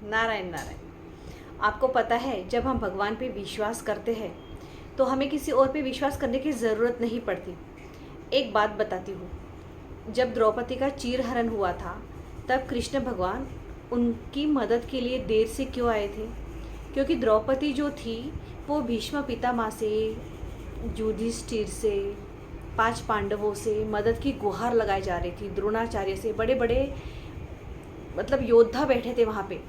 नारायण नारायण। आपको पता है, जब हम भगवान पे विश्वास करते हैं तो हमें किसी और पे विश्वास करने की ज़रूरत नहीं पड़ती। एक बात बताती हूँ, जब द्रौपदी का चीरहरण हुआ था तब कृष्ण भगवान उनकी मदद के लिए देर से क्यों आए थे? क्योंकि द्रौपदी जो थी वो भीष्म पितामह से, युधिष्ठिर से, 5 पांडवों से मदद की गुहार लगाई जा रही थी। द्रोणाचार्य से, बड़े बड़े मतलब योद्धा बैठे थे वहाँ पे,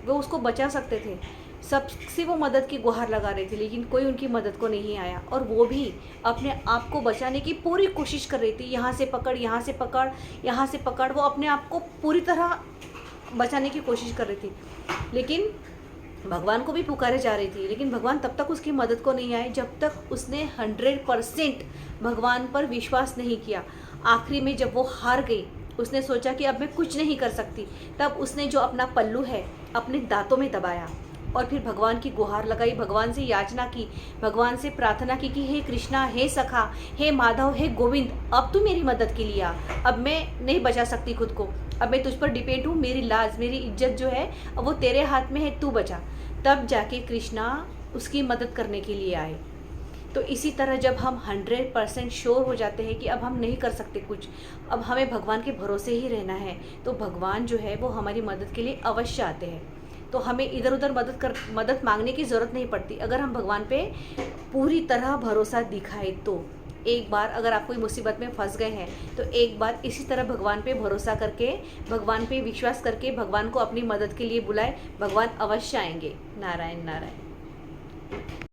वो उसको बचा सकते थे। सबसे वो मदद की गुहार लगा रही थी, लेकिन कोई उनकी मदद को नहीं आया। और वो भी अपने आप को बचाने की पूरी कोशिश कर रही थी। यहाँ से पकड़, यहाँ से पकड़, यहाँ से पकड़, वो अपने आप को पूरी तरह बचाने की कोशिश कर रही थी। लेकिन भगवान को भी पुकारे जा रही थी, लेकिन भगवान तब तक उसकी मदद को नहीं आए जब तक उसने 100% भगवान पर विश्वास नहीं किया। आखिरी में जब वो हार गई, उसने सोचा कि अब मैं कुछ नहीं कर सकती, तब उसने जो अपना पल्लू है अपने दांतों में दबाया और फिर भगवान की गुहार लगाई, भगवान से याचना की, भगवान से प्रार्थना की कि हे कृष्णा, हे सखा, हे माधव, हे गोविंद, अब तू मेरी मदद के लिए आ। अब मैं नहीं बचा सकती खुद को, अब मैं तुझ पर डिपेंड हूँ। मेरी लाज, मेरी इज्जत जो है अब वो तेरे हाथ में है, तू बचा। तब जाके कृष्णा उसकी मदद करने के लिए आए। तो इसी तरह जब हम 100% श्योर हो जाते हैं कि अब हम नहीं कर सकते कुछ, अब हमें भगवान के भरोसे ही रहना है, तो भगवान जो है वो हमारी मदद के लिए अवश्य आते हैं। तो हमें इधर उधर मदद मांगने की ज़रूरत नहीं पड़ती। अगर हम भगवान पे पूरी तरह भरोसा दिखाए तो एक बार अगर आप कोई मुसीबत में फंस गए हैं तो एक बार इसी तरह भगवान पे भरोसा करके, भगवान पे विश्वास करके भगवान को अपनी मदद के लिए बुलाए, भगवान अवश्य आएंगे। नारायण नारायण।